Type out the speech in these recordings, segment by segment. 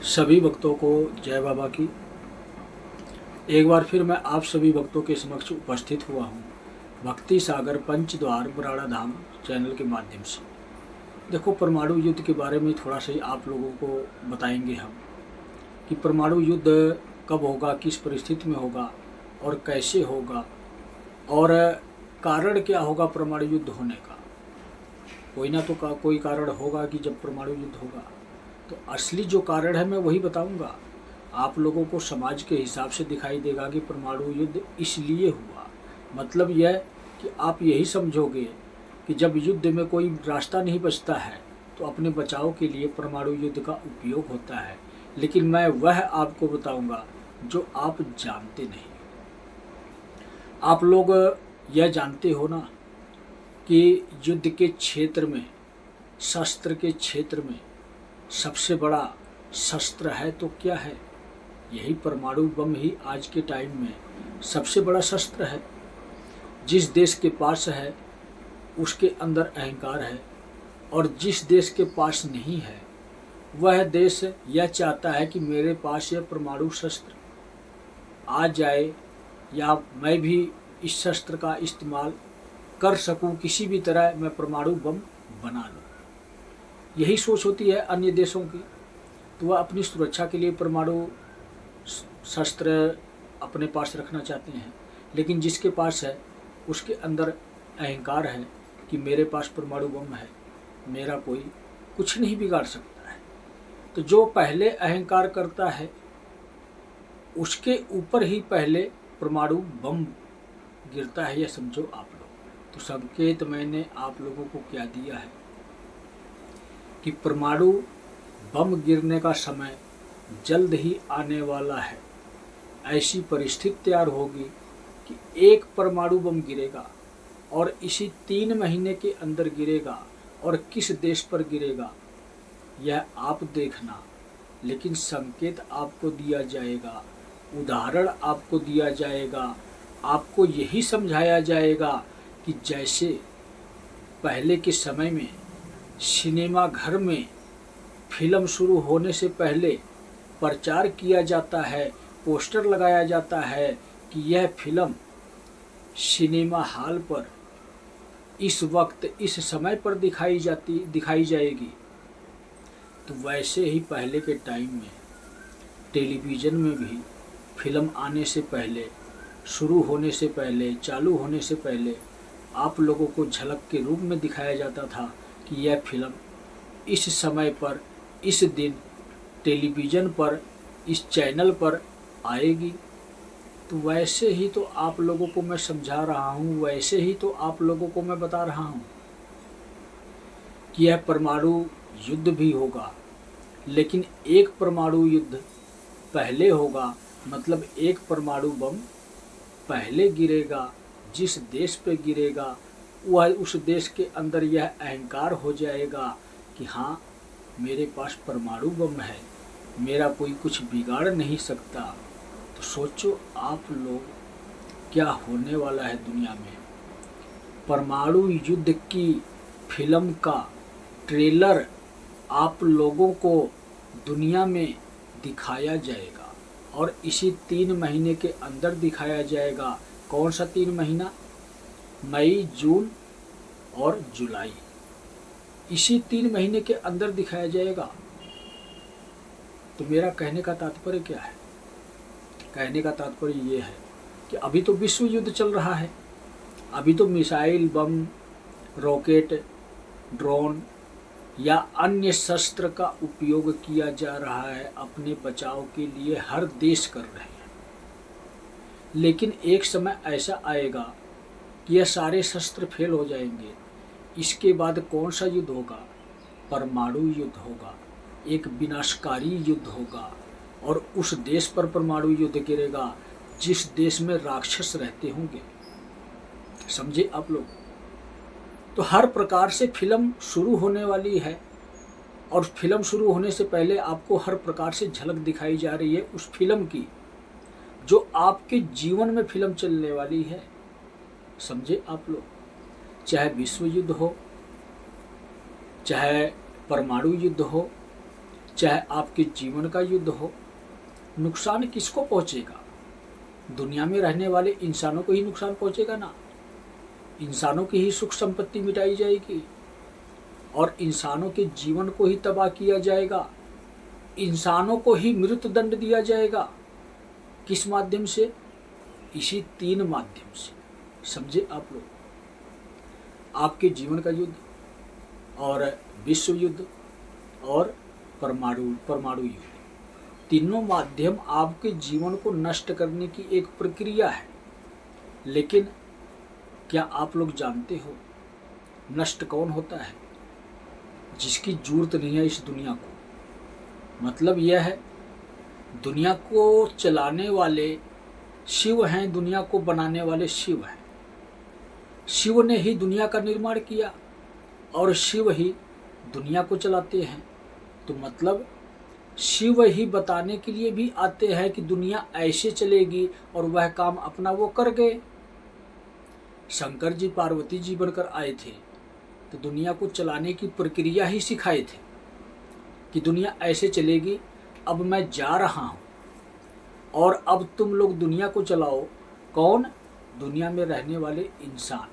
सभी भक्तों को जय बाबा की। एक बार फिर मैं आप सभी भक्तों के समक्ष उपस्थित हुआ हूँ भक्ति सागर पंचद्वार बराड़ा धाम चैनल के माध्यम से। देखो, परमाणु युद्ध के बारे में थोड़ा सा आप लोगों को बताएंगे हम कि परमाणु युद्ध कब होगा, किस परिस्थिति में होगा और कैसे होगा, और कारण क्या होगा परमाणु युद्ध होने का। कोई ना तो कोई कारण होगा कि जब परमाणु युद्ध होगा तो असली जो कारण है मैं वही बताऊंगा। आप लोगों को समाज के हिसाब से दिखाई देगा कि परमाणु युद्ध इसलिए हुआ। मतलब यह कि आप यही समझोगे कि जब युद्ध में कोई रास्ता नहीं बचता है तो अपने बचाव के लिए परमाणु युद्ध का उपयोग होता है। लेकिन मैं वह आपको बताऊंगा जो आप जानते नहीं। आप लोग यह जानते हो ना कि युद्ध के क्षेत्र में, शस्त्र के क्षेत्र में सबसे बड़ा शस्त्र है तो क्या है? यही परमाणु बम ही आज के टाइम में सबसे बड़ा शस्त्र है। जिस देश के पास है उसके अंदर अहंकार है, और जिस देश के पास नहीं है वह देश यह चाहता है कि मेरे पास यह परमाणु शस्त्र आ जाए, या मैं भी इस शस्त्र का इस्तेमाल कर सकूं, किसी भी तरह मैं परमाणु बम बना लूं। यही सोच होती है अन्य देशों की। तो वह अपनी सुरक्षा के लिए परमाणु शस्त्र अपने पास रखना चाहते हैं। लेकिन जिसके पास है उसके अंदर अहंकार है कि मेरे पास परमाणु बम है, मेरा कोई कुछ नहीं बिगाड़ सकता है। तो जो पहले अहंकार करता है उसके ऊपर ही पहले परमाणु बम गिरता है, यह समझो आप लोग। तो संकेत मैंने आप लोगों को क्या दिया है कि परमाणु बम गिरने का समय जल्द ही आने वाला है। ऐसी परिस्थिति तैयार होगी कि एक परमाणु बम गिरेगा और इसी 3 महीने के अंदर गिरेगा, और किस देश पर गिरेगा यह आप देखना। लेकिन संकेत आपको दिया जाएगा, उदाहरण आपको दिया जाएगा, आपको यही समझाया जाएगा कि जैसे पहले के समय में सिनेमा घर में फिल्म शुरू होने से पहले प्रचार किया जाता है, पोस्टर लगाया जाता है कि यह फिल्म सिनेमा हॉल पर इस वक्त इस समय पर दिखाई जाएगी। तो वैसे ही पहले के टाइम में टेलीविज़न में भी फिल्म आने से पहले, शुरू होने से पहले, चालू होने से पहले आप लोगों को झलक के रूप में दिखाया जाता था कि यह फिल्म इस समय पर, इस दिन टेलीविज़न पर, इस चैनल पर आएगी। तो वैसे ही तो आप लोगों को मैं समझा रहा हूँ, वैसे ही तो आप लोगों को मैं बता रहा हूँ कि यह परमाणु युद्ध भी होगा। लेकिन एक परमाणु युद्ध पहले होगा, मतलब एक परमाणु बम पहले गिरेगा। जिस देश पे गिरेगा वह उस देश के अंदर यह अहंकार हो जाएगा कि हाँ, मेरे पास परमाणु बम है, मेरा कोई कुछ बिगाड़ नहीं सकता। तो सोचो आप लोग क्या होने वाला है दुनिया में। परमाणु युद्ध की फिल्म का ट्रेलर आप लोगों को दुनिया में दिखाया जाएगा, और इसी 3 महीने के अंदर दिखाया जाएगा। कौन सा 3 महीना? मई, जून और जुलाई। इसी 3 महीने के अंदर दिखाया जाएगा। तो मेरा कहने का तात्पर्य क्या है? कहने का तात्पर्य ये है कि अभी तो विश्व युद्ध चल रहा है। अभी तो मिसाइल, बम, रॉकेट, ड्रोन या अन्य शस्त्र का उपयोग किया जा रहा है, अपने बचाव के लिए हर देश कर रहे हैं। लेकिन एक समय ऐसा आएगा कि यह सारे शस्त्र फेल हो जाएंगे। इसके बाद कौन सा युद्ध होगा? परमाणु युद्ध होगा, एक विनाशकारी युद्ध होगा। और उस देश पर परमाणु युद्ध गिरेगा जिस देश में राक्षस रहते होंगे। समझे आप लोग? तो हर प्रकार से फिल्म शुरू होने वाली है, और फिल्म शुरू होने से पहले आपको हर प्रकार से झलक दिखाई जा रही है उस फिल्म की, जो आपके जीवन में फिल्म चलने वाली है। समझे आप लोग? चाहे विश्व युद्ध हो, चाहे परमाणु युद्ध हो, चाहे आपके जीवन का युद्ध हो, नुकसान किसको पहुंचेगा? दुनिया में रहने वाले इंसानों को ही नुकसान पहुंचेगा ना। इंसानों की ही सुख संपत्ति मिटाई जाएगी और इंसानों के जीवन को ही तबाह किया जाएगा, इंसानों को ही मृत्यु दंड दिया जाएगा। किस माध्यम से? इसी 3 माध्यम से। समझे आप लोग? आपके जीवन का युद्ध और विश्व युद्ध और परमाणु युद्ध, तीनों माध्यम आपके जीवन को नष्ट करने की एक प्रक्रिया है। लेकिन क्या आप लोग जानते हो नष्ट कौन होता है? जिसकी जरूरत नहीं है इस दुनिया को। मतलब यह है, दुनिया को चलाने वाले शिव हैं, दुनिया को बनाने वाले शिव हैं। शिव ने ही दुनिया का निर्माण किया और शिव ही दुनिया को चलाते हैं। तो मतलब शिव ही बताने के लिए भी आते हैं कि दुनिया ऐसे चलेगी और वह काम अपना वो कर गए। शंकर जी पार्वती जी बनकर आए थे तो दुनिया को चलाने की प्रक्रिया ही सिखाए थे कि दुनिया ऐसे चलेगी, अब मैं जा रहा हूँ और अब तुम लोग दुनिया को चलाओ। कौन? दुनिया में रहने वाले इंसान।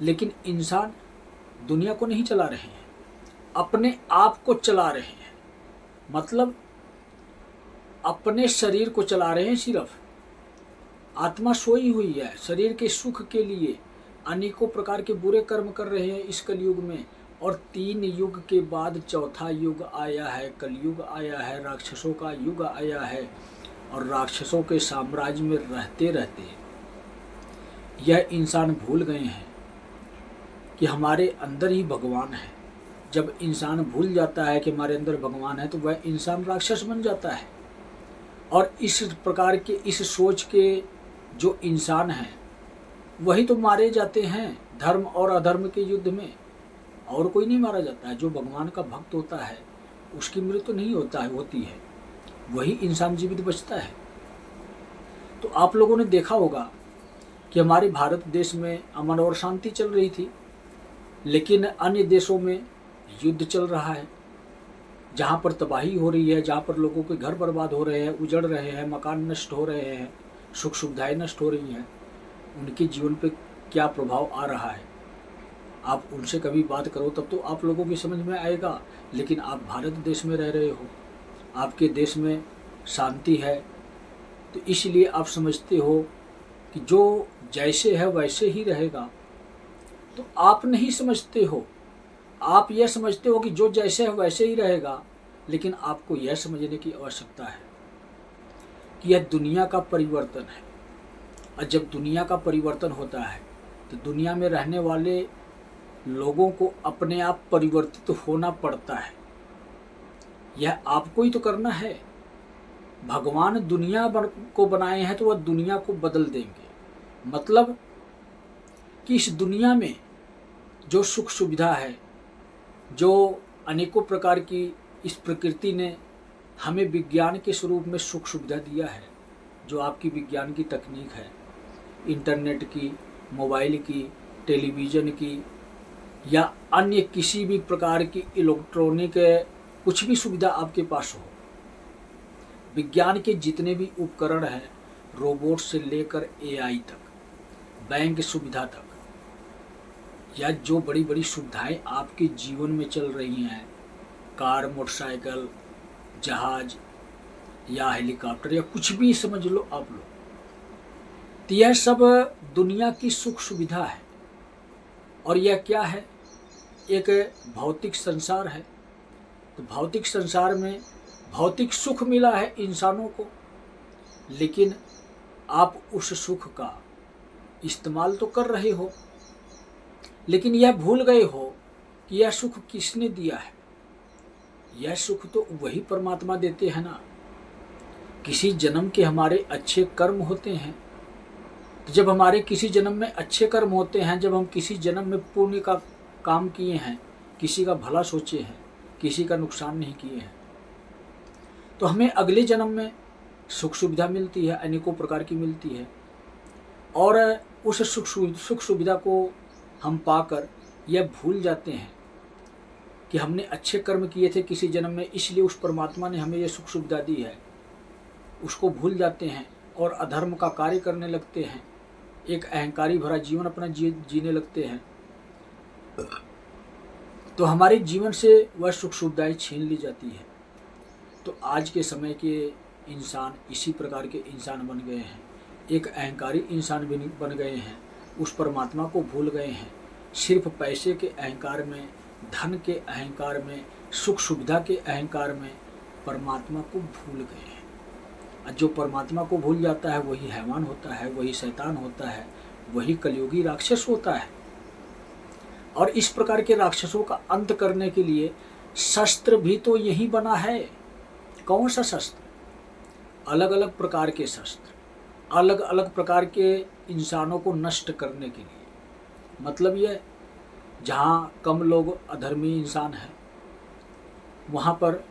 लेकिन इंसान दुनिया को नहीं चला रहे हैं, अपने आप को चला रहे हैं। मतलब अपने शरीर को चला रहे हैं। सिर्फ आत्मा सोई हुई है, शरीर के सुख के लिए अनेकों प्रकार के बुरे कर्म कर रहे हैं इस कलयुग में। और 3 युग के बाद 4था युग आया है, कलयुग आया है, राक्षसों का युग आया है। और राक्षसों के साम्राज्य में रहते रहते यह इंसान भूल गए हैं कि हमारे अंदर ही भगवान है। जब इंसान भूल जाता है कि हमारे अंदर भगवान है तो वह इंसान राक्षस बन जाता है। और इस प्रकार के इस सोच के जो इंसान हैं वही तो मारे जाते हैं धर्म और अधर्म के युद्ध में। और कोई नहीं मारा जाता है। जो भगवान का भक्त होता है उसकी मृत्यु नहीं होती है, वही इंसान जीवित बचता है। तो आप लोगों ने देखा होगा कि हमारे भारत देश में अमन और शांति चल रही थी, लेकिन अन्य देशों में युद्ध चल रहा है। जहाँ पर तबाही हो रही है, जहाँ पर लोगों के घर बर्बाद हो रहे हैं, उजड़ रहे हैं, मकान नष्ट हो रहे हैं, सुख सुविधाएं नष्ट हो रही हैं, उनके जीवन पे क्या प्रभाव आ रहा है। आप उनसे कभी बात करो तब तो आप लोगों की समझ में आएगा। लेकिन आप भारत देश में रह रहे हो, आपके देश में शांति है, तो इसलिए आप समझते हो कि जो जैसे है वैसे ही रहेगा। तो आप नहीं समझते हो, आप यह समझते हो कि जो जैसे है वैसे ही रहेगा। लेकिन आपको यह समझने की आवश्यकता है कि यह दुनिया का परिवर्तन है। और जब दुनिया का परिवर्तन होता है तो दुनिया में रहने वाले लोगों को अपने आप परिवर्तित होना पड़ता है। यह आपको ही तो करना है। भगवान दुनिया को बनाए हैं तो वह दुनिया को बदल देंगे। मतलब कि इस दुनिया में जो सुख सुविधा है, जो अनेकों प्रकार की इस प्रकृति ने हमें विज्ञान के स्वरूप में सुख सुविधा दिया है, जो आपकी विज्ञान की तकनीक है, इंटरनेट की, मोबाइल की, टेलीविज़न की या अन्य किसी भी प्रकार की इलेक्ट्रॉनिक कुछ भी सुविधा आपके पास हो, विज्ञान के जितने भी उपकरण हैं, रोबोट से लेकर AI तक, बैंक सुविधा तक, या जो बड़ी बड़ी सुविधाएं आपके जीवन में चल रही हैं, कार, मोटरसाइकिल, जहाज या हेलीकॉप्टर या कुछ भी समझ लो आप लोग, तो यह सब दुनिया की सुख सुविधा है। और यह क्या है? एक भौतिक संसार है। तो भौतिक संसार में भौतिक सुख मिला है इंसानों को, लेकिन आप उस सुख का इस्तेमाल तो कर रहे हो, लेकिन यह भूल गए हो कि यह सुख किसने दिया है। यह सुख तो वही परमात्मा देते हैं ना। किसी जन्म के हमारे अच्छे कर्म होते हैं, तो जब हमारे किसी जन्म में अच्छे कर्म होते हैं, जब हम किसी जन्म में पुण्य का काम किए हैं, किसी का भला सोचे हैं, किसी का नुकसान नहीं किए हैं, तो हमें अगले जन्म में सुख सुविधा मिलती है, अनेकों प्रकार की मिलती है। और उस सुख सुविधा को हम पाकर यह भूल जाते हैं कि हमने अच्छे कर्म किए थे किसी जन्म में, इसलिए उस परमात्मा ने हमें ये सुख सुविधा दी है, उसको भूल जाते हैं और अधर्म का कार्य करने लगते हैं, एक अहंकारी भरा जीवन अपना जीने लगते हैं, तो हमारे जीवन से वह सुख सुविधाएं छीन ली जाती है। तो आज के समय के इंसान इसी प्रकार के इंसान बन गए हैं, एक अहंकारी इंसान बन गए हैं, उस परमात्मा को भूल गए हैं, सिर्फ पैसे के अहंकार में, धन के अहंकार में, सुख सुविधा के अहंकार में परमात्मा को भूल गए हैं। जो परमात्मा को भूल जाता है वही हैवान होता है, वही शैतान होता है, वही कलयुगी राक्षस होता है। और इस प्रकार के राक्षसों का अंत करने के लिए शस्त्र भी तो यही बना है। कौन सा शस्त्र? अलग अलग प्रकार के शस्त्र, अलग अलग प्रकार के इंसानों को नष्ट करने के लिए। मतलब ये जहाँ कम लोग अधर्मी इंसान हैं वहाँ पर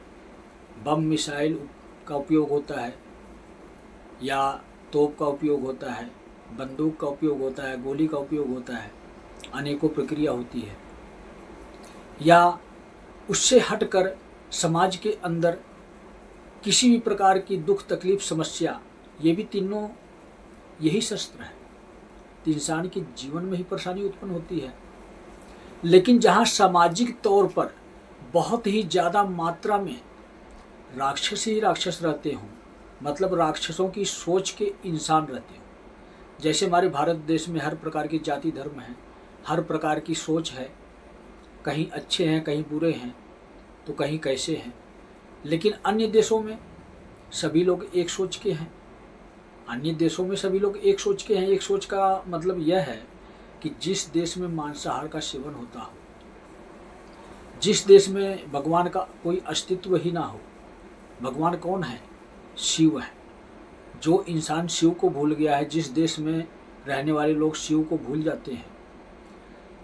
बम मिसाइल का उपयोग होता है, या तोप का उपयोग होता है, बंदूक का उपयोग होता है, गोली का उपयोग होता है, अनेकों प्रक्रिया होती है। या उससे हटकर समाज के अंदर किसी भी प्रकार की दुख तकलीफ समस्या, ये भी तीनों यही शस्त्र है। तो इंसान के जीवन में ही परेशानी उत्पन्न होती है। लेकिन जहाँ सामाजिक तौर पर बहुत ही ज़्यादा मात्रा में राक्षस ही राक्षस रहते हों, मतलब राक्षसों की सोच के इंसान रहते हों, जैसे हमारे भारत देश में हर प्रकार की जाति धर्म है, हर प्रकार की सोच है, कहीं अच्छे हैं कहीं बुरे हैं तो कहीं कैसे हैं। लेकिन अन्य देशों में सभी लोग एक सोच के हैं, अन्य देशों में सभी लोग एक सोच के हैं। एक सोच का मतलब यह है कि जिस देश में मांसाहार का सेवन होता हो, जिस देश में भगवान का कोई अस्तित्व ही ना हो। भगवान कौन है? शिव है। जो इंसान शिव को भूल गया है, जिस देश में रहने वाले लोग शिव को भूल जाते हैं,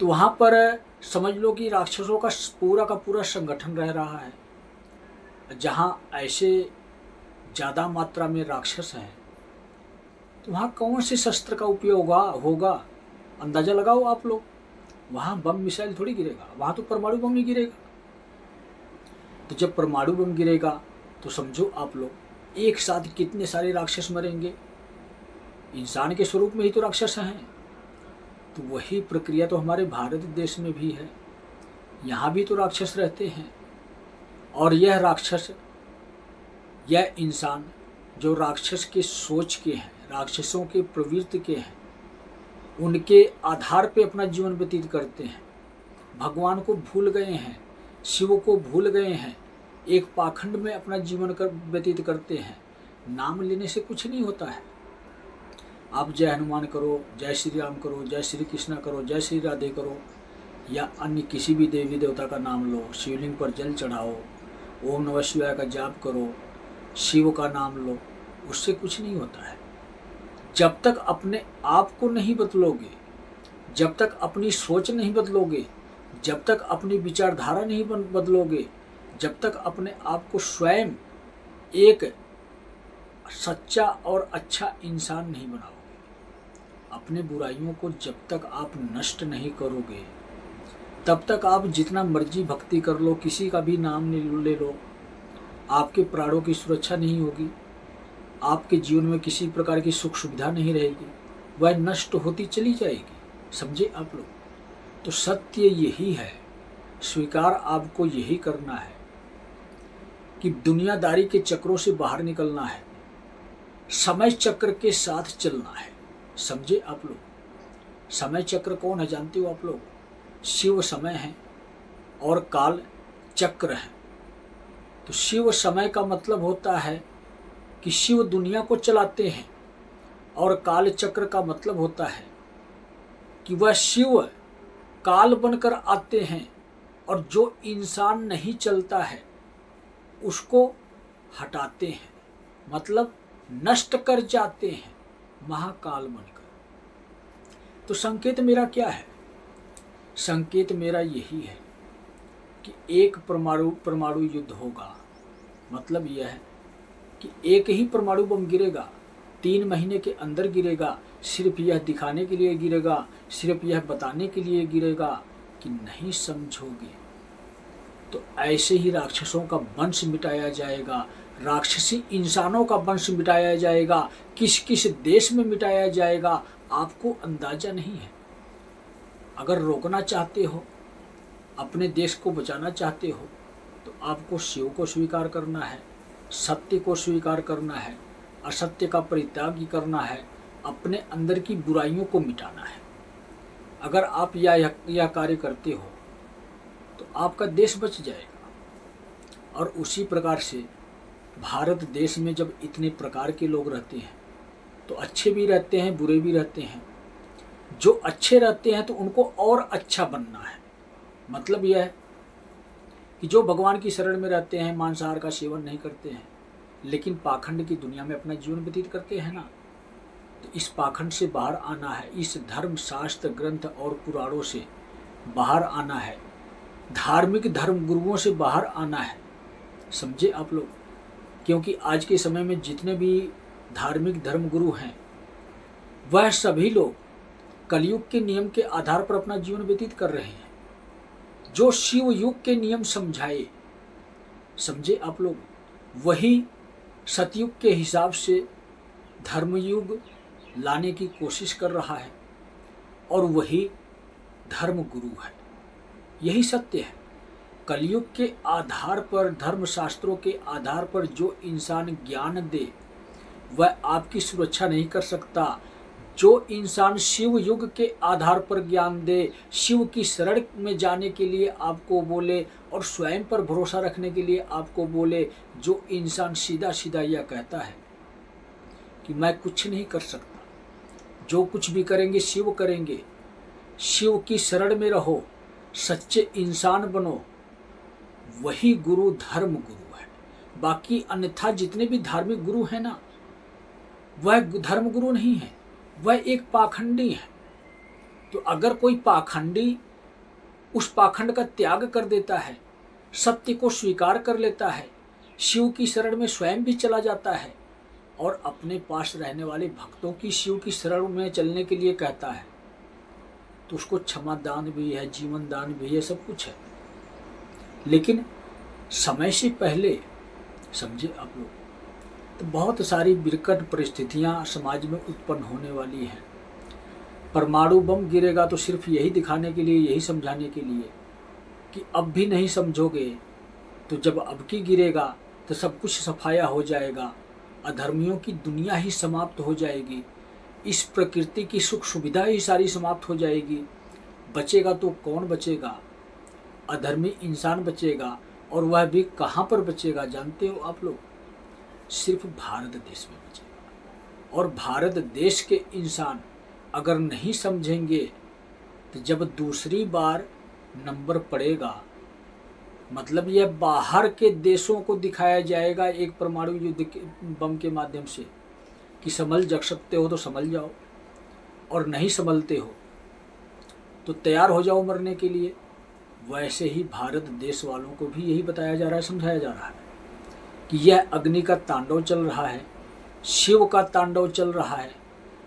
तो वहाँ पर समझ लो कि राक्षसों का पूरा संगठन रह रहा है। जहाँ ऐसे ज़्यादा मात्रा में राक्षस हैं तो वहाँ कौन से शस्त्र का उपयोग होगा? अंदाज़ा लगाओ आप लोग। वहाँ बम मिसाइल थोड़ी गिरेगा, वहाँ तो परमाणु बम ही गिरेगा। तो जब परमाणु बम गिरेगा तो समझो आप लोग एक साथ कितने सारे राक्षस मरेंगे। इंसान के स्वरूप में ही तो राक्षस हैं। तो वही प्रक्रिया तो हमारे भारत देश में भी है। यहाँ भी तो राक्षस रहते हैं। और यह राक्षस, यह इंसान जो राक्षस के सोच के हैं, राक्षसों के प्रवृत्ति के हैं, उनके आधार पे अपना जीवन व्यतीत करते हैं। भगवान को भूल गए हैं, शिव को भूल गए हैं, एक पाखंड में अपना जीवन व्यतीत करते हैं। नाम लेने से कुछ नहीं होता है। आप जय हनुमान करो, जय श्री राम करो, जय श्री कृष्णा करो, जय श्री राधे करो, या अन्य किसी भी देवी देवता का नाम लो, शिवलिंग पर जल चढ़ाओ, ओम नमः शिवाय का जाप करो, शिव का नाम लो, उससे कुछ नहीं होता है। जब तक अपने आप को नहीं बदलोगे, जब तक अपनी सोच नहीं बदलोगे, जब तक अपनी विचारधारा नहीं बदलोगे, जब तक अपने आप को स्वयं एक सच्चा और अच्छा इंसान नहीं बनाओगे, अपने बुराइयों को जब तक आप नष्ट नहीं करोगे, तब तक आप जितना मर्जी भक्ति कर लो, किसी का भी नाम ले लो, आपके प्राणों की सुरक्षा नहीं होगी, आपके जीवन में किसी प्रकार की सुख सुविधा नहीं रहेगी, वह नष्ट होती चली जाएगी। समझे आप लोग? तो सत्य यही है, स्वीकार आपको यही करना है कि दुनियादारी के चक्रों से बाहर निकलना है, समय चक्र के साथ चलना है। समझे आप लोग? समय चक्र कौन है जानते हो आप लोग? शिव समय है और काल चक्र है। तो शिव समय का मतलब होता है कि शिव दुनिया को चलाते हैं, और काल चक्र का मतलब होता है कि वह शिव काल बनकर आते हैं और जो इंसान नहीं चलता है उसको हटाते हैं, मतलब नष्ट कर जाते हैं महाकाल बनकर। तो संकेत मेरा क्या है? संकेत मेरा यही है कि एक परमाणु युद्ध होगा। मतलब यह है कि एक ही परमाणु बम गिरेगा, 3 महीने के अंदर गिरेगा। सिर्फ यह दिखाने के लिए गिरेगा, सिर्फ यह बताने के लिए गिरेगा कि नहीं समझोगे तो ऐसे ही राक्षसों का वंश मिटाया जाएगा, राक्षसी इंसानों का वंश मिटाया जाएगा, किस किस देश में मिटाया जाएगा आपको अंदाजा नहीं है। अगर रोकना चाहते हो, अपने देश को बचाना चाहते हो, तो आपको शिव को स्वीकार करना है, सत्य को स्वीकार करना है, असत्य का परित्याग करना है, अपने अंदर की बुराइयों को मिटाना है। अगर आप यह कार्य करते हो तो आपका देश बच जाएगा। और उसी प्रकार से भारत देश में जब इतने प्रकार के लोग रहते हैं तो अच्छे भी रहते हैं, बुरे भी रहते हैं। जो अच्छे रहते हैं तो उनको और अच्छा बनना है। मतलब यह है कि जो भगवान की शरण में रहते हैं, मांसाहार का सेवन नहीं करते हैं, लेकिन पाखंड की दुनिया में अपना जीवन व्यतीत करते हैं ना, तो इस पाखंड से बाहर आना है, इस धर्म शास्त्र ग्रंथ और पुराणों से बाहर आना है, धार्मिक धर्म गुरुओं से बाहर आना है। समझे आप लोग? क्योंकि आज के समय में जितने भी धार्मिक धर्म गुरु हैं वह सभी लोग कलयुग के नियम के आधार पर अपना जीवन व्यतीत कर रहे हैं। जो शिव युग के नियम समझाए, समझे आप लोग, वही सतयुग के हिसाब से धर्मयुग लाने की कोशिश कर रहा है और वही धर्म गुरु है। यही सत्य है। कलयुग के आधार पर, धर्म शास्त्रों के आधार पर जो इंसान ज्ञान दे वह आपकी सुरक्षा नहीं कर सकता। जो इंसान शिव युग के आधार पर ज्ञान दे, शिव की शरण में जाने के लिए आपको बोले और स्वयं पर भरोसा रखने के लिए आपको बोले, जो इंसान सीधा सीधा यह कहता है कि मैं कुछ नहीं कर सकता, जो कुछ भी करेंगे शिव करेंगे, शिव की शरण में रहो, सच्चे इंसान बनो, वही गुरु धर्म गुरु है। बाकी अन्यथा जितने भी धार्मिक गुरु हैं ना, वह धर्म गुरु नहीं है, वह एक पाखंडी है। तो अगर कोई पाखंडी उस पाखंड का त्याग कर देता है, सत्य को स्वीकार कर लेता है, शिव की शरण में स्वयं भी चला जाता है और अपने पास रहने वाले भक्तों की शिव की शरण में चलने के लिए कहता है, तो उसको क्षमा दान भी है, जीवन दान भी है, सब कुछ है। लेकिन समय से पहले, समझे आप लोग, तो बहुत सारी विकट परिस्थितियां समाज में उत्पन्न होने वाली हैं। परमाणु बम गिरेगा तो सिर्फ यही दिखाने के लिए, यही समझाने के लिए कि अब भी नहीं समझोगे तो जब अब की गिरेगा तो सब कुछ सफाया हो जाएगा, अधर्मियों की दुनिया ही समाप्त हो जाएगी, इस प्रकृति की सुख सुविधा ही सारी समाप्त हो जाएगी। बचेगा तो कौन बचेगा? अधर्मी इंसान बचेगा, और वह भी कहाँ पर बचेगा जानते हो आप लोग? सिर्फ भारत देश में बचेगा। और भारत देश के इंसान अगर नहीं समझेंगे तो जब दूसरी बार नंबर पड़ेगा, मतलब यह बाहर के देशों को दिखाया जाएगा एक परमाणु युद्ध के बम के माध्यम से कि संभल जग सकते हो तो संभल जाओ, और नहीं संभलते हो तो तैयार हो जाओ मरने के लिए। वैसे ही भारत देश वालों को भी यही बताया जा रहा है, समझाया जा रहा है कि यह अग्नि का तांडव चल रहा है, शिव का तांडव चल रहा है।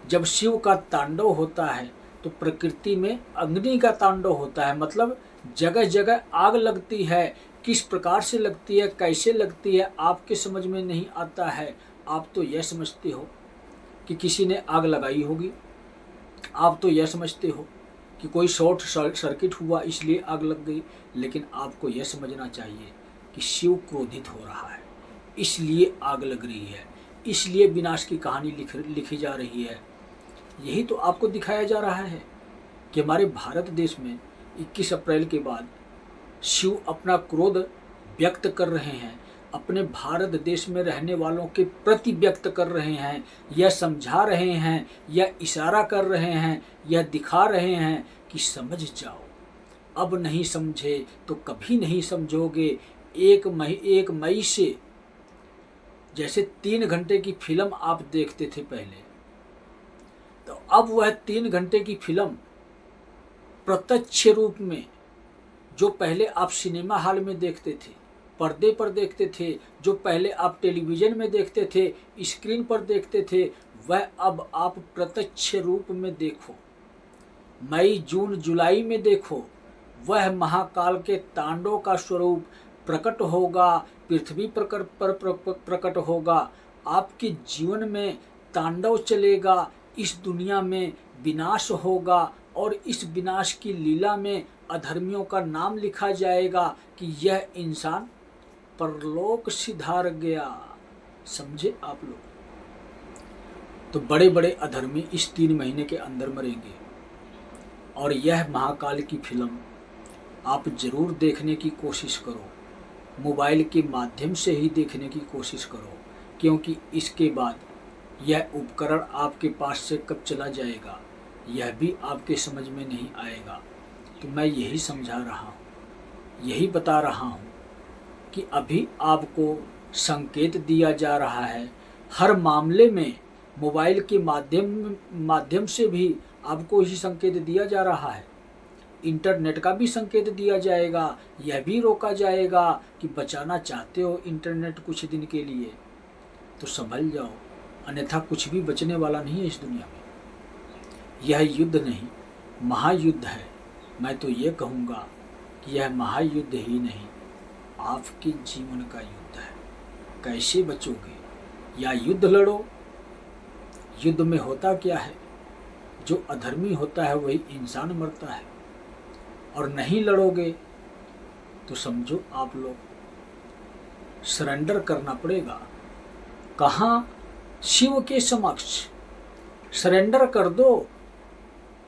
जब शिव का तांडव होता है तो प्रकृति में अग्नि का तांडव होता है, मतलब जगह जगह आग लगती है। किस प्रकार से लगती है, कैसे लगती है, आपके समझ में नहीं आता है। आप तो यह समझते हो कि किसी ने आग लगाई होगी, आप तो यह समझते हो कि कोई शॉर्ट सर्किट हुआ इसलिए आग लग गई, लेकिन आपको यह समझना चाहिए कि शिव क्रोधित हो रहा है इसलिए आग लग रही है, इसलिए विनाश की कहानी लिखी जा रही है। यही तो आपको दिखाया जा रहा है कि हमारे भारत देश में 21 अप्रैल के बाद शिव अपना क्रोध व्यक्त कर रहे हैं, अपने भारत देश में रहने वालों के प्रति व्यक्त कर रहे हैं, यह समझा रहे हैं, यह इशारा कर रहे हैं, यह दिखा रहे हैं कि समझ जाओ। अब नहीं समझे तो कभी नहीं समझोगे। एक मई से, जैसे 3 घंटे की फिल्म आप देखते थे पहले, तो अब वह 3 घंटे की फिल्म प्रत्यक्ष रूप में, जो पहले आप सिनेमा हॉल में देखते थे, पर्दे पर देखते थे, जो पहले आप टेलीविज़न में देखते थे, स्क्रीन पर देखते थे, वह अब आप प्रत्यक्ष रूप में देखो, मई जून जुलाई में देखो, वह महाकाल के तांडव का स्वरूप प्रकट होगा, पृथ्वी प्रकट होगा। आपके जीवन में तांडव चलेगा, इस दुनिया में विनाश होगा और इस विनाश की लीला में अधर्मियों का नाम लिखा जाएगा कि यह इंसान परलोक सिधार गया। समझे आप लोग? तो बड़े बड़े अधर्मी इस 3 महीने के अंदर मरेंगे। और यह महाकाल की फिल्म आप जरूर देखने की कोशिश करो, मोबाइल के माध्यम से ही देखने की कोशिश करो, क्योंकि इसके बाद यह उपकरण आपके पास से कब चला जाएगा यह भी आपके समझ में नहीं आएगा। तो मैं यही समझा रहा हूँ, यही बता रहा हूँ कि अभी आपको संकेत दिया जा रहा है। हर मामले में मोबाइल के माध्यम से भी आपको ही संकेत दिया जा रहा है। इंटरनेट का भी संकेत दिया जाएगा, यह भी रोका जाएगा कि बचाना चाहते हो इंटरनेट कुछ दिन के लिए तो संभल जाओ, अन्यथा कुछ भी बचने वाला नहीं है इस दुनिया में। यह युद्ध नहीं, महायुद्ध है। मैं तो ये कहूँगा कि यह महायुद्ध ही नहीं, आपके जीवन का युद्ध है। कैसे बचोगे? या युद्ध लड़ो। युद्ध में होता क्या है, जो अधर्मी होता है वही इंसान मरता है। और नहीं लड़ोगे तो समझो आप लोग सरेंडर करना पड़ेगा। कहाँ? शिव के समक्ष सरेंडर कर दो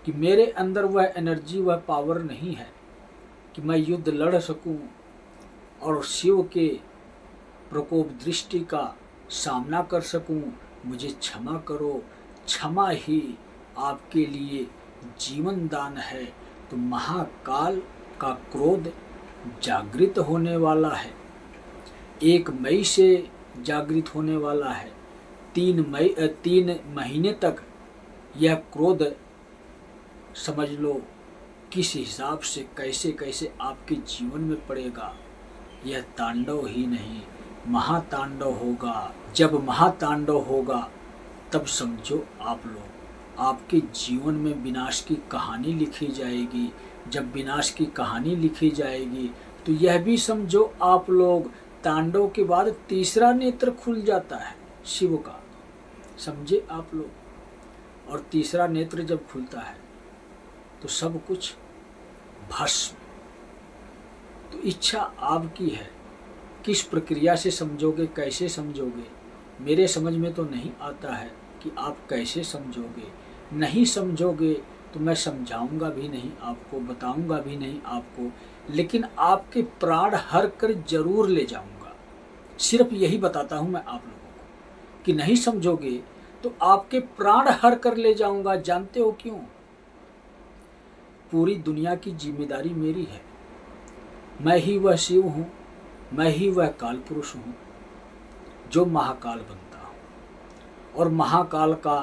कि मेरे अंदर वह एनर्जी, वह पावर नहीं है कि मैं युद्ध लड़ सकूं और शिव के प्रकोप दृष्टि का सामना कर सकूं। मुझे क्षमा करो। क्षमा ही आपके लिए जीवन दान है। तो महाकाल का क्रोध जागृत होने वाला है, 1 मई से जागृत होने वाला है। 3 महीने तक यह क्रोध समझ लो किस हिसाब से कैसे कैसे आपके जीवन में पड़ेगा। यह तांडव ही नहीं, महातांडव होगा। जब महातांडव होगा तब समझो आप लोग आपके जीवन में विनाश की कहानी लिखी जाएगी। जब विनाश की कहानी लिखी जाएगी तो यह भी समझो आप लोग तांडव के बाद तीसरा नेत्र खुल जाता है शिव का। समझे आप लोग? और तीसरा नेत्र जब खुलता है तो सब कुछ भस्म। तो इच्छा आपकी है, किस प्रक्रिया से समझोगे, कैसे समझोगे। मेरे समझ में तो नहीं आता है कि आप कैसे समझोगे। नहीं समझोगे तो मैं समझाऊंगा भी नहीं आपको, बताऊंगा भी नहीं आपको, लेकिन आपके प्राण हर कर जरूर ले जाऊंगा। सिर्फ यही बताता हूं मैं आप लोगों को कि नहीं समझोगे तो आपके प्राण हर कर ले जाऊंगा। जानते हो क्यों? पूरी दुनिया की जिम्मेदारी मेरी है। मैं ही वह शिव हूँ, मैं ही वह काल पुरुष हूँ जो महाकाल बनता हूँ। और महाकाल का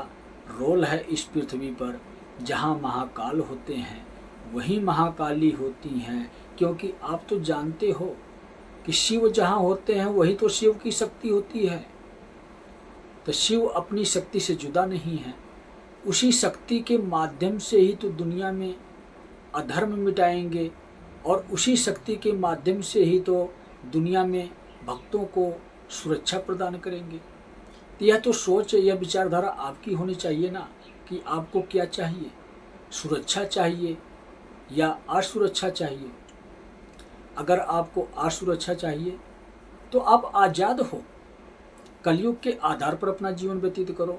रोल है इस पृथ्वी पर। जहाँ महाकाल होते हैं वही महाकाली होती हैं, क्योंकि आप तो जानते हो कि शिव जहाँ होते हैं वही तो शिव की शक्ति होती है। तो शिव अपनी शक्ति से जुदा नहीं है, उसी शक्ति के माध्यम से ही तो दुनिया में अधर्म मिटाएंगे और उसी शक्ति के माध्यम से ही तो दुनिया में भक्तों को सुरक्षा प्रदान करेंगे। तो यह तो सोच, यह विचारधारा आपकी होनी चाहिए ना कि आपको क्या चाहिए, सुरक्षा चाहिए या असुरक्षा चाहिए। अगर आपको असुरक्षा चाहिए तो आप आज़ाद हो, कलयुग के आधार पर अपना जीवन व्यतीत करो।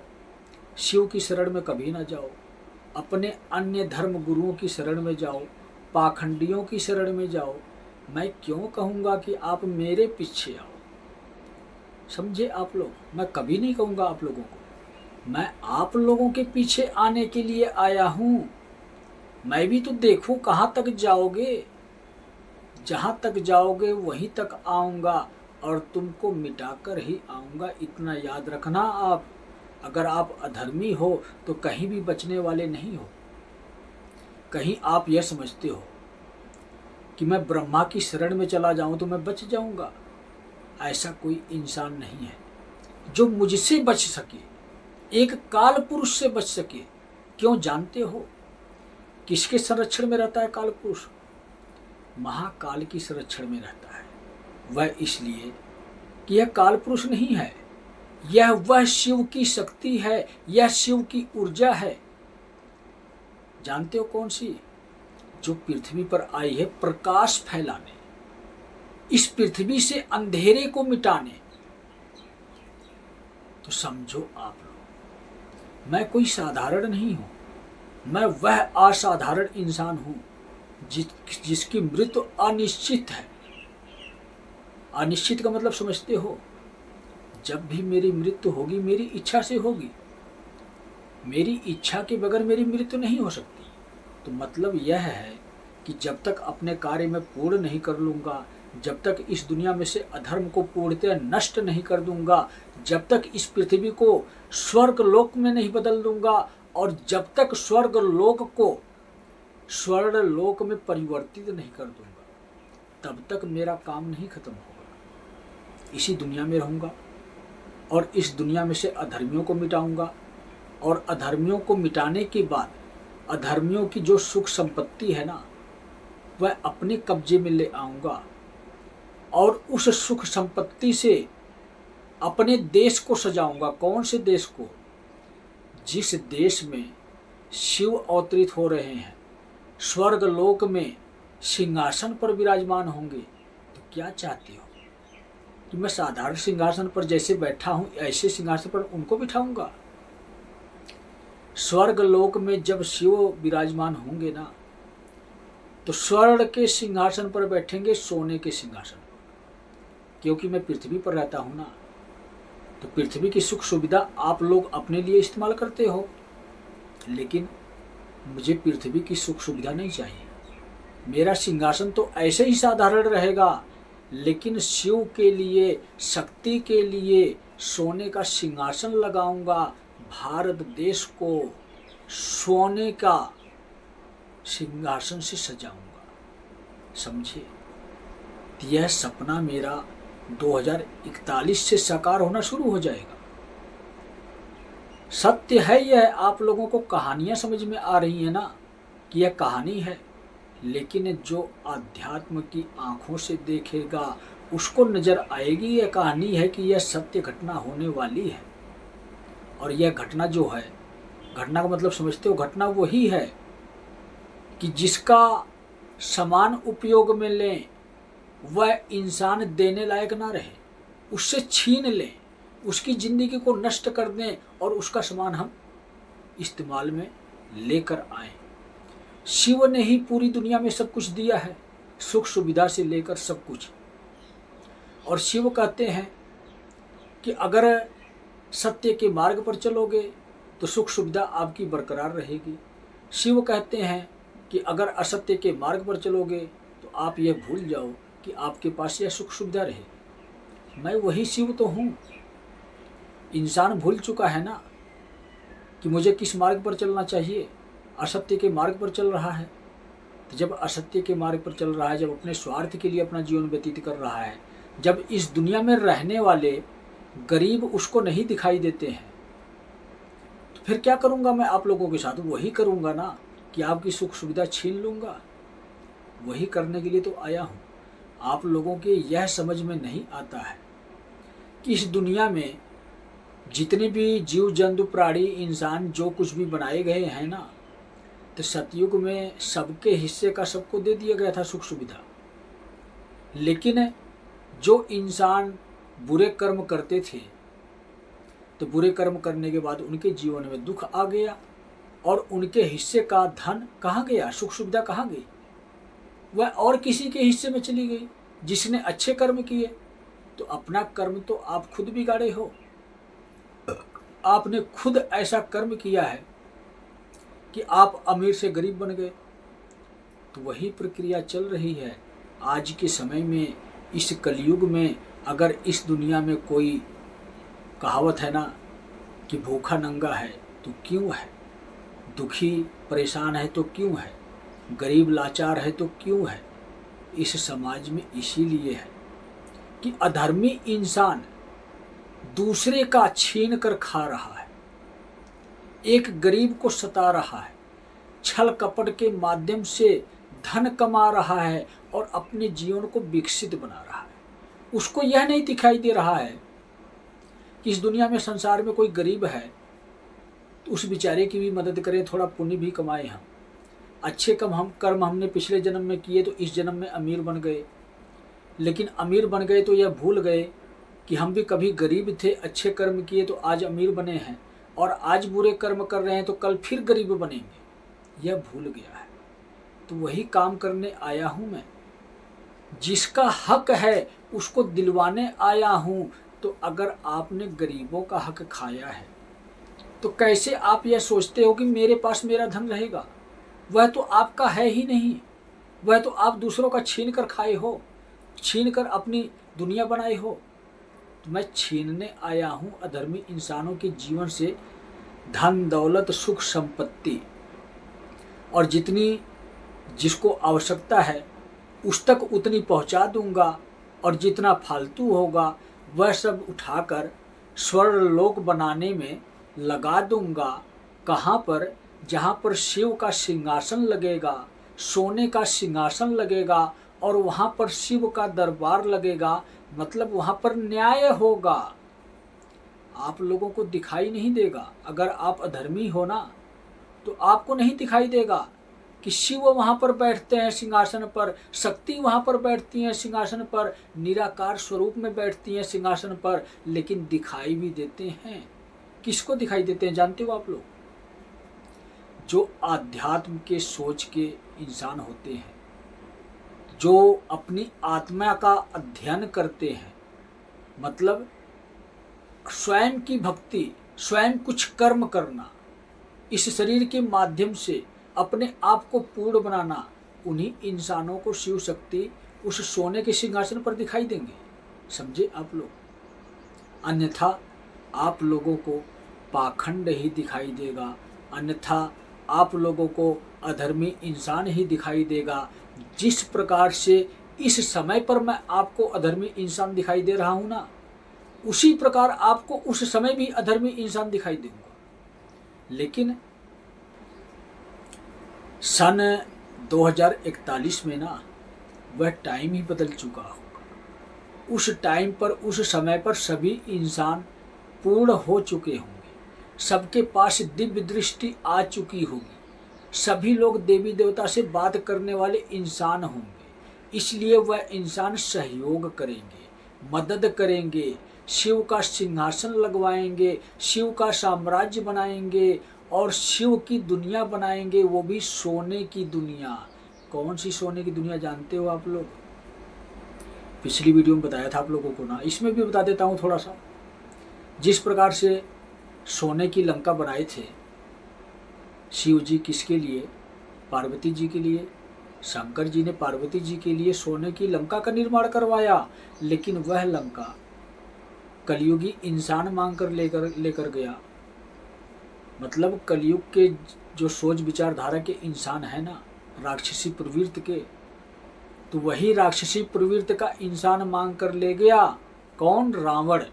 शिव की शरण में कभी ना जाओ, अपने अन्य धर्म गुरुओं की शरण में जाओ, पाखंडियों की शरण में जाओ। मैं क्यों कहूँगा कि आप मेरे पीछे आओ। समझे आप लोग? मैं कभी नहीं कहूँगा आप लोगों को, मैं आप लोगों के पीछे आने के लिए आया हूँ। मैं भी तो देखूँ कहाँ तक जाओगे। जहाँ तक जाओगे वहीं तक आऊँगा और तुमको मिटाकर ही आऊँगा। इतना याद रखना आप। अगर आप अधर्मी हो तो कहीं भी बचने वाले नहीं हो। कहीं आप यह समझते हो कि मैं ब्रह्मा की शरण में चला जाऊं तो मैं बच जाऊंगा। ऐसा कोई इंसान नहीं है जो मुझसे बच सके, एक काल पुरुष से बच सके। क्यों जानते हो किसके संरक्षण में रहता है काल पुरुष? महाकाल की संरक्षण में रहता है। वह इसलिए कि यह काल पुरुष नहीं है, यह वह शिव की शक्ति है, यह शिव की ऊर्जा है। जानते हो कौन सी? जो पृथ्वी पर आई है प्रकाश फैलाने, इस पृथ्वी से अंधेरे को मिटाने। तो समझो आप लोग, मैं कोई साधारण नहीं हूं, मैं वह असाधारण इंसान हूं जिसकी मृत्यु अनिश्चित है। अनिश्चित का मतलब समझते हो? जब भी मेरी मृत्यु होगी मेरी इच्छा से होगी, मेरी इच्छा के बगैर मेरी मृत्यु नहीं हो सकती। तो मतलब यह है कि जब तक अपने कार्य में पूर्ण नहीं कर लूँगा, जब तक इस दुनिया में से अधर्म को पूर्णतः नष्ट नहीं कर दूंगा, जब तक इस पृथ्वी को स्वर्ग लोक में नहीं बदल दूंगा, और जब तक स्वर्ग लोक को स्वर्ण लोक में परिवर्तित नहीं कर दूंगा, तब तक मेरा काम नहीं खत्म होगा। इसी दुनिया में रहूंगा और इस दुनिया में से अधर्मियों को मिटाऊंगा, और अधर्मियों को मिटाने के बाद अधर्मियों की जो सुख संपत्ति है ना, वह अपने कब्जे में ले आऊंगा, और उस सुख संपत्ति से अपने देश को सजाऊंगा। कौन से देश को? जिस देश में शिव अवतरित हो रहे हैं, स्वर्ग लोक में सिंहासन पर विराजमान होंगे। तो क्या चाहते हो कि मैं साधारण सिंहासन पर जैसे बैठा हूं ऐसे सिंहासन पर उनको बिठाऊंगा? स्वर्ग लोक में जब शिव विराजमान होंगे ना, तो स्वर्ण के सिंहासन पर बैठेंगे, सोने के सिंहासन पर। क्योंकि मैं पृथ्वी पर रहता हूं ना, तो पृथ्वी की सुख सुविधा आप लोग अपने लिए इस्तेमाल करते हो, लेकिन मुझे पृथ्वी की सुख सुविधा नहीं चाहिए। मेरा सिंहासन तो ऐसे ही साधारण रहेगा, लेकिन शिव के लिए, शक्ति के लिए सोने का सिंहासन लगाऊंगा। भारत देश को सोने का सिंहासन से सजाऊंगा। समझे? यह सपना मेरा 2041 से साकार होना शुरू हो जाएगा। सत्य है यह। आप लोगों को कहानियां समझ में आ रही है ना कि यह कहानी है, लेकिन जो अध्यात्म की आंखों से देखेगा उसको नजर आएगी यह कहानी है कि यह सत्य घटना होने वाली है। और यह घटना जो है, घटना का मतलब समझते हो? घटना वही है कि जिसका समान उपयोग में लें वह इंसान देने लायक ना रहे, उससे छीन लें, उसकी जिंदगी को नष्ट कर दें और उसका सामान हम इस्तेमाल में लेकर आए। शिव ने ही पूरी दुनिया में सब कुछ दिया है, सुख सुविधा से लेकर सब कुछ। और शिव कहते हैं कि अगर सत्य के मार्ग पर चलोगे तो सुख सुविधा आपकी बरकरार रहेगी। शिव कहते हैं कि अगर असत्य के मार्ग पर चलोगे तो आप यह भूल जाओ कि आपके पास यह सुख सुविधा रहे। मैं वही शिव तो हूँ। इंसान भूल चुका है ना कि मुझे किस मार्ग पर चलना चाहिए। असत्य के मार्ग पर चल रहा है। तो जब असत्य के मार्ग पर चल रहा है, जब अपने स्वार्थ के लिए अपना जीवन व्यतीत कर रहा है, जब इस दुनिया में रहने वाले गरीब उसको नहीं दिखाई देते हैं, तो फिर क्या करूंगा मैं आप लोगों के साथ? वही करूंगा ना कि आपकी सुख सुविधा छीन लूंगा। वही करने के लिए तो आया हूं। आप लोगों के यह समझ में नहीं आता है कि इस दुनिया में जितने भी जीव जंतु प्राणी इंसान जो कुछ भी बनाए गए हैं ना, तो सतयुग में सबके हिस्से का सबको दे दिया गया था सुख सुविधा। लेकिन जो इंसान बुरे कर्म करते थे, तो बुरे कर्म करने के बाद उनके जीवन में दुख आ गया और उनके हिस्से का धन कहाँ गया, सुख सुविधा कहाँ गई? वह और किसी के हिस्से में चली गई जिसने अच्छे कर्म किए। तो अपना कर्म तो आप खुद बिगाड़े हो। आपने खुद ऐसा कर्म किया है कि आप अमीर से गरीब बन गए। तो वही प्रक्रिया चल रही है आज के समय में, इस कलयुग में। अगर इस दुनिया में कोई कहावत है ना कि भूखा नंगा है तो क्यों है, दुखी परेशान है तो क्यों है, गरीब लाचार है तो क्यों है? इस समाज में इसीलिए है कि अधर्मी इंसान दूसरे का छीन कर खा रहा है, एक गरीब को सता रहा है, छल कपट के माध्यम से धन कमा रहा है और अपने जीवन को विकसित बना रहा है। उसको यह नहीं दिखाई दे रहा है कि इस दुनिया में संसार में कोई गरीब है तो उस बेचारे की भी मदद करें, थोड़ा पुण्य भी कमाएं। हम अच्छे कर्म हमने पिछले जन्म में किए तो इस जन्म में अमीर बन गए, लेकिन अमीर बन गए तो यह भूल गए कि हम भी कभी गरीब थे, अच्छे कर्म किए तो आज अमीर बने हैं, और आज बुरे कर्म कर रहे हैं तो कल फिर गरीब बनेंगे, यह भूल गया है। तो वही काम करने आया हूँ मैं, जिसका हक है उसको दिलवाने आया हूँ। तो अगर आपने गरीबों का हक खाया है तो कैसे आप यह सोचते हो कि मेरे पास मेरा धन रहेगा? वह तो आपका है ही नहीं, वह तो आप दूसरों का छीन कर खाए हो, छीन कर अपनी दुनिया बनाए हो। तो मैं छीनने आया हूँ अधर्मी इंसानों के जीवन से धन दौलत सुख संपत्ति, और जितनी जिसको आवश्यकता है उस तक उतनी पहुँचा दूंगा, और जितना फालतू होगा वह सब उठाकर स्वर्ण लोक बनाने में लगा दूंगा। कहाँ पर? जहाँ पर शिव का सिंहासन लगेगा, सोने का सिंहासन लगेगा, और वहाँ पर शिव का दरबार लगेगा, मतलब वहाँ पर न्याय होगा। आप लोगों को दिखाई नहीं देगा, अगर आप अधर्मी हो ना तो आपको नहीं दिखाई देगा कि शिव वहाँ पर बैठते हैं सिंहासन पर, शक्ति वहाँ पर बैठती हैं सिंहासन पर, निराकार स्वरूप में बैठती हैं सिंहासन पर, लेकिन दिखाई भी देते हैं। किसको दिखाई देते हैं जानते हो आप लोग? जो आध्यात्म के सोच के इंसान होते हैं, जो अपनी आत्मा का अध्ययन करते हैं, मतलब स्वयं की भक्ति, स्वयं कुछ कर्म करना, इस शरीर के माध्यम से अपने आप को पूर्ण बनाना, उन्हीं इंसानों को शिव शक्ति उस सोने के सिंहासन पर दिखाई देंगे। समझे आप लोग? अन्यथा आप लोगों को पाखंड ही दिखाई देगा, अन्यथा आप लोगों को अधर्मी इंसान ही दिखाई देगा। जिस प्रकार से इस समय पर मैं आपको अधर्मी इंसान दिखाई दे रहा हूँ ना, उसी प्रकार आपको उस समय भी अधर्मी इंसान दिखाई दूंगा। लेकिन सन 2041 में ना वह टाइम ही बदल चुका होगा। उस टाइम पर, उस समय पर सभी इंसान पूर्ण हो चुके होंगे, सबके पास दिव्य दृष्टि आ चुकी होगी, सभी लोग देवी देवता से बात करने वाले इंसान होंगे। इसलिए वह इंसान सहयोग करेंगे, मदद करेंगे, शिव का सिंहासन लगवाएंगे, शिव का साम्राज्य बनाएंगे और शिव की दुनिया बनाएंगे, वो भी सोने की दुनिया। कौन सी सोने की दुनिया जानते हो आप लोग? पिछली वीडियो में बताया था आप लोगों को ना, इसमें भी बता देता हूँ थोड़ा सा। जिस प्रकार से सोने की लंका बनाए थे शिव जी, किसके लिए? पार्वती जी के लिए। शंकर जी ने पार्वती जी के लिए सोने की लंका का निर्माण करवाया, लेकिन वह लंका कलयुगी इंसान मांग कर लेकर गया। मतलब कलयुग के जो सोच विचारधारा के इंसान है ना, राक्षसी प्रवृत्ति के, तो वही राक्षसी प्रवृत्ति का इंसान मांग कर ले गया। कौन? रावण।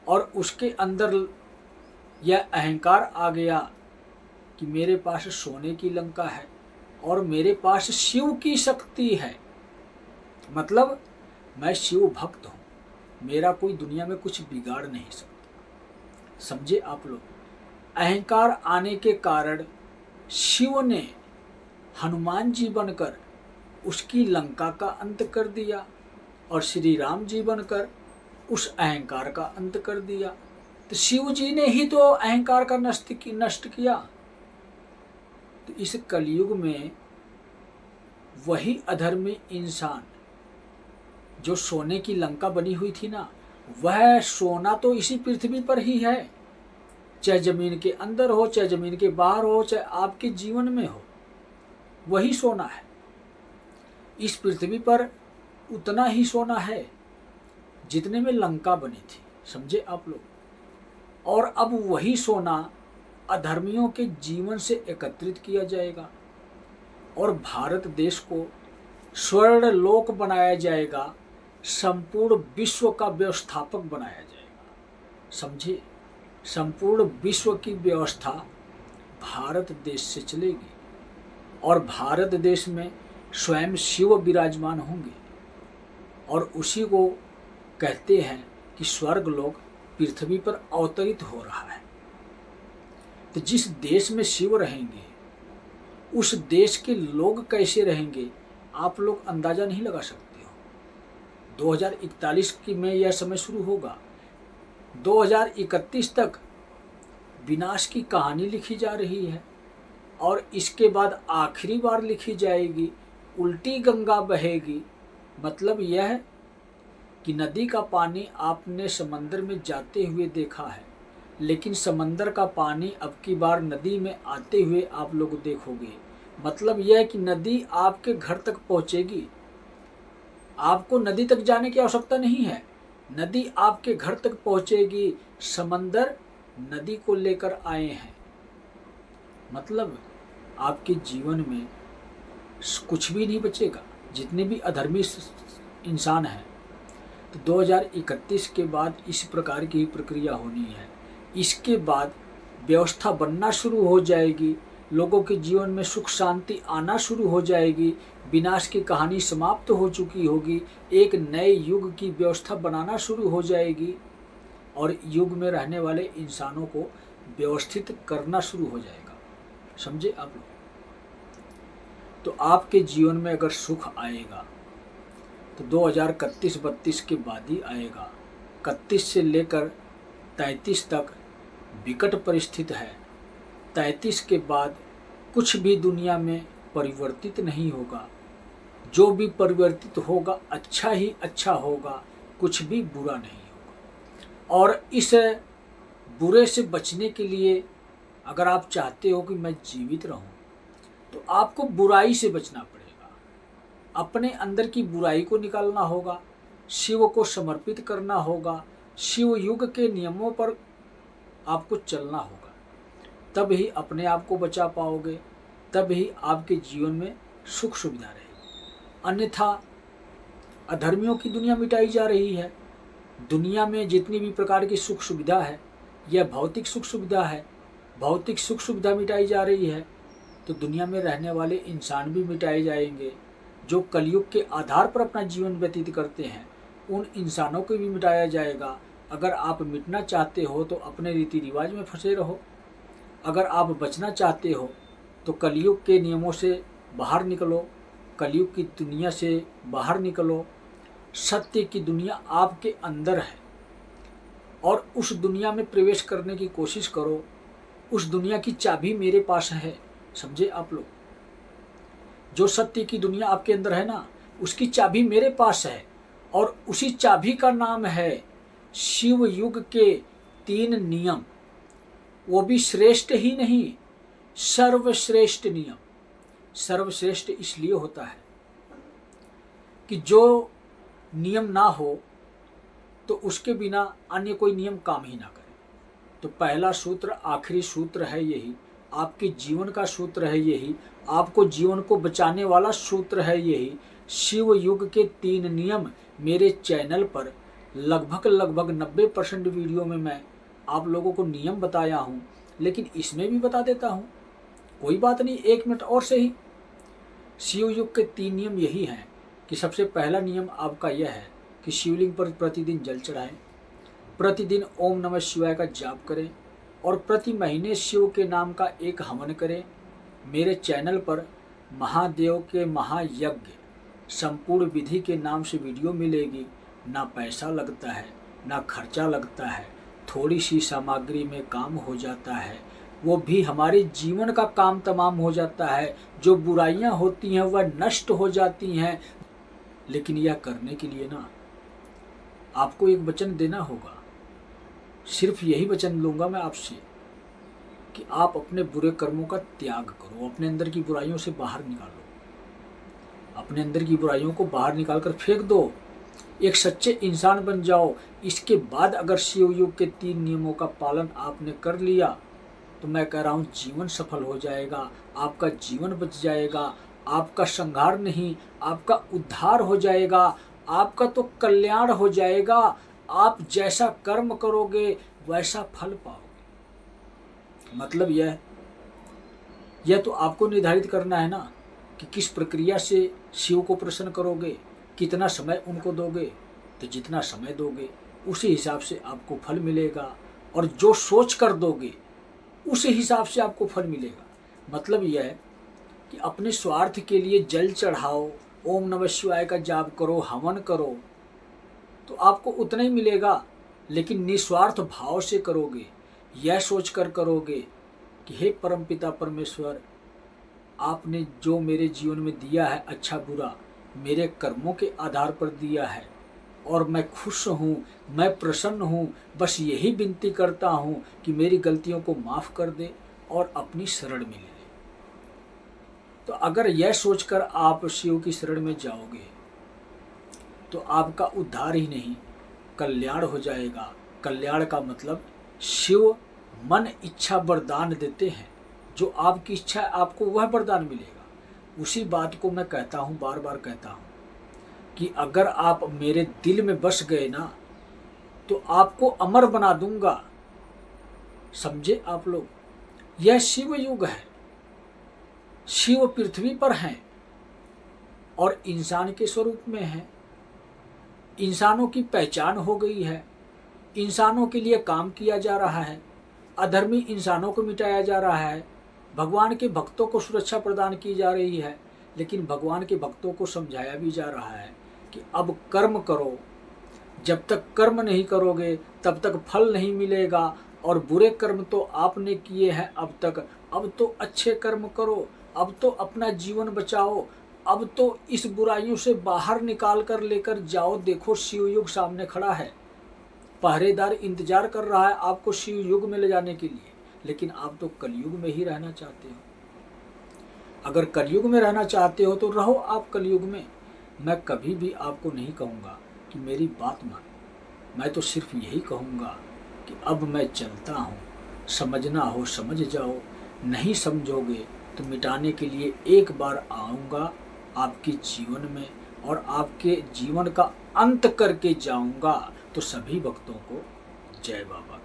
और उसके अंदर यह अहंकार आ गया कि मेरे पास सोने की लंका है और मेरे पास शिव की शक्ति है, मतलब मैं शिव भक्त हूँ, मेरा कोई दुनिया में कुछ बिगाड़ नहीं सकता। समझे आप लोग? अहंकार आने के कारण शिव ने हनुमान जी बनकर उसकी लंका का अंत कर दिया और श्री राम जी बनकर उस अहंकार का अंत कर दिया। तो शिव जी ने ही तो अहंकार का नष्ट किया। तो इस कलयुग में वही अधर्मी इंसान जो सोने की लंका बनी हुई थी ना, वह सोना तो इसी पृथ्वी पर ही है, चाहे जमीन के अंदर हो, चाहे जमीन के बाहर हो, चाहे आपके जीवन में हो, वही सोना है। इस पृथ्वी पर उतना ही सोना है जितने में लंका बनी थी। समझे आप लोग? और अब वही सोना अधर्मियों के जीवन से एकत्रित किया जाएगा और भारत देश को स्वर्ण लोक बनाया जाएगा, संपूर्ण विश्व का व्यवस्थापक बनाया जाएगा। समझे? संपूर्ण विश्व की व्यवस्था भारत देश से चलेगी और भारत देश में स्वयं शिव विराजमान होंगे और उसी को कहते हैं कि स्वर्ग लोक पृथ्वी पर अवतरित हो रहा है। तो जिस देश में शिव रहेंगे उस देश के लोग कैसे रहेंगे आप लोग अंदाजा नहीं लगा सकते हो। 2041 की में यह समय शुरू होगा, 2031 तक विनाश की कहानी लिखी जा रही है और इसके बाद आखिरी बार लिखी जाएगी, उल्टी गंगा बहेगी। मतलब यह है कि नदी का पानी आपने समंदर में जाते हुए देखा है, लेकिन समंदर का पानी अब की बार नदी में आते हुए आप लोग देखोगे। मतलब यह है कि नदी आपके घर तक पहुंचेगी, आपको नदी तक जाने की आवश्यकता नहीं है, नदी आपके घर तक पहुंचेगी। समंदर नदी को लेकर आए हैं। मतलब आपके जीवन में कुछ भी नहीं बचेगा, जितने भी अधर्मी इंसान हैं। तो 2031 के बाद इस प्रकार की प्रक्रिया होनी है। इसके बाद व्यवस्था बनना शुरू हो जाएगी, लोगों के जीवन में सुख शांति आना शुरू हो जाएगी, विनाश की कहानी समाप्त हो चुकी होगी, एक नए युग की व्यवस्था बनाना शुरू हो जाएगी और युग में रहने वाले इंसानों को व्यवस्थित करना शुरू हो जाएगा। समझे आप लोग? तो आपके जीवन में अगर सुख आएगा तो 2031-32 के बाद ही आएगा। 31 से लेकर 33 तक विकट परिस्थिति है। 33 के बाद कुछ भी दुनिया में परिवर्तित नहीं होगा। जो भी परिवर्तित होगा अच्छा ही अच्छा होगा, कुछ भी बुरा नहीं होगा। और इस बुरे से बचने के लिए अगर आप चाहते हो कि मैं जीवित रहूं तो आपको बुराई से बचना पड़ेगा, अपने अंदर की बुराई को निकालना होगा, शिव को समर्पित करना होगा, शिव युग के नियमों पर आपको चलना होगा। तब ही अपने आप को बचा पाओगे, तब ही आपके जीवन में सुख सुविधा रहेगी। अन्यथा अधर्मियों की दुनिया मिटाई जा रही है। दुनिया में जितनी भी प्रकार की सुख सुविधा है यह भौतिक सुख सुविधा है। भौतिक सुख सुविधा मिटाई जा रही है तो दुनिया में रहने वाले इंसान भी मिटाए जाएंगे। जो कलयुग के आधार पर अपना जीवन व्यतीत करते हैं उन इंसानों को भी मिटाया जाएगा। अगर आप मिटना चाहते हो तो अपने रीति रिवाज में फंसे रहो, अगर आप बचना चाहते हो तो कलयुग के नियमों से बाहर निकलो, कलयुग की दुनिया से बाहर निकलो। सत्य की दुनिया आपके अंदर है और उस दुनिया में प्रवेश करने की कोशिश करो। उस दुनिया की चाबी मेरे पास है। समझे आप लोग? जो सत्य की दुनिया आपके अंदर है ना, उसकी चाबी मेरे पास है और उसी चाबी का नाम है शिव युग के 3 नियम। वो भी श्रेष्ठ ही नहीं, सर्वश्रेष्ठ नियम। सर्वश्रेष्ठ इसलिए होता है कि जो नियम ना हो तो उसके बिना अन्य कोई नियम काम ही ना करे। तो पहला सूत्र, आखिरी सूत्र है यही, आपके जीवन का सूत्र है यही, आपको जीवन को बचाने वाला सूत्र है यही। शिव युग के 3 नियम मेरे चैनल पर लगभग 90% वीडियो में मैं आप लोगों को नियम बताया हूँ, लेकिन इसमें भी बता देता हूँ। कोई बात नहीं, 1 मिनट और से ही। शिव युग के 3 नियम यही हैं कि सबसे पहला नियम आपका यह है कि शिवलिंग पर प्रतिदिन जल चढ़ाएं, प्रतिदिन ओम नमः शिवाय का जाप करें और प्रति महीने शिव के नाम का एक हवन करें। मेरे चैनल पर महादेव के महायज्ञ संपूर्ण विधि के नाम से वीडियो मिलेगी। ना पैसा लगता है, ना खर्चा लगता है, थोड़ी सी सामग्री में काम हो जाता है। वो भी हमारे जीवन का काम तमाम हो जाता है। जो बुराइयां होती हैं वह नष्ट हो जाती हैं। लेकिन यह करने के लिए ना आपको एक वचन देना होगा। सिर्फ यही वचन लूँगा मैं आपसे कि आप अपने बुरे कर्मों का त्याग करो, अपने अंदर की बुराइयों से बाहर निकालो, अपने अंदर की बुराइयों को बाहर निकाल कर फेंक दो, एक सच्चे इंसान बन जाओ। इसके बाद अगर शिव युग के 3 नियमों का पालन आपने कर लिया तो मैं कह रहा हूँ जीवन सफल हो जाएगा, आपका जीवन बच जाएगा, आपका संहार नहीं आपका उद्धार हो जाएगा, आपका तो कल्याण हो जाएगा। आप जैसा कर्म करोगे वैसा फल पाओगे। मतलब यह तो आपको निर्धारित करना है ना कि किस प्रक्रिया से शिव को प्रसन्न करोगे, कितना समय उनको दोगे। तो जितना समय दोगे उसी हिसाब से आपको फल मिलेगा, और जो सोच कर दोगे उसी हिसाब से आपको फल मिलेगा। मतलब यह है कि अपने स्वार्थ के लिए जल चढ़ाओ, ओम नमः शिवाय का जाप करो, हवन करो, तो आपको उतना ही मिलेगा। लेकिन निस्वार्थ भाव से करोगे, यह सोचकर करोगे कि हे परमपिता परमेश्वर, आपने जो मेरे जीवन में दिया है अच्छा बुरा, मेरे कर्मों के आधार पर दिया है, और मैं खुश हूँ, मैं प्रसन्न हूँ। बस यही विनती करता हूँ कि मेरी गलतियों को माफ़ कर दे और अपनी शरण में ले ले। तो अगर यह सोचकर आप शिव की शरण में जाओगे तो आपका उद्धार ही नहीं, कल्याण हो जाएगा। कल्याण का मतलब शिव मन इच्छा वरदान देते हैं, जो आपकी इच्छा है आपको वह वरदान मिलेगा। उसी बात को मैं कहता हूँ, बार बार कहता हूँ कि अगर आप मेरे दिल में बस गए ना तो आपको अमर बना दूंगा। समझे आप लोग, यह शिव युग है। शिव पृथ्वी पर हैं और इंसान के स्वरूप में है। इंसानों की पहचान हो गई है, इंसानों के लिए काम किया जा रहा है, अधर्मी इंसानों को मिटाया जा रहा है, भगवान के भक्तों को सुरक्षा प्रदान की जा रही है। लेकिन भगवान के भक्तों को समझाया भी जा रहा है कि अब कर्म करो, जब तक कर्म नहीं करोगे तब तक फल नहीं मिलेगा। और बुरे कर्म तो आपने किए हैं अब तक, अब तो अच्छे कर्म करो, अब तो अपना जीवन बचाओ, अब तो इस बुराइयों से बाहर निकाल कर लेकर जाओ। देखो शिवयुग सामने खड़ा है, पहरेदार इंतजार कर रहा है आपको शिवयुग में ले जाने के लिए। लेकिन आप तो कलयुग में ही रहना चाहते हो। अगर कलयुग में रहना चाहते हो तो रहो आप कलयुग में। मैं कभी भी आपको नहीं कहूँगा कि मेरी बात मानो, मैं तो सिर्फ यही कहूँगा कि अब मैं चलता हूँ, समझना हो समझ जाओ, नहीं समझोगे तो मिटाने के लिए एक बार आऊँगा आपके जीवन में और आपके जीवन का अंत करके जाऊँगा। तो सभी भक्तों को जय बाबा।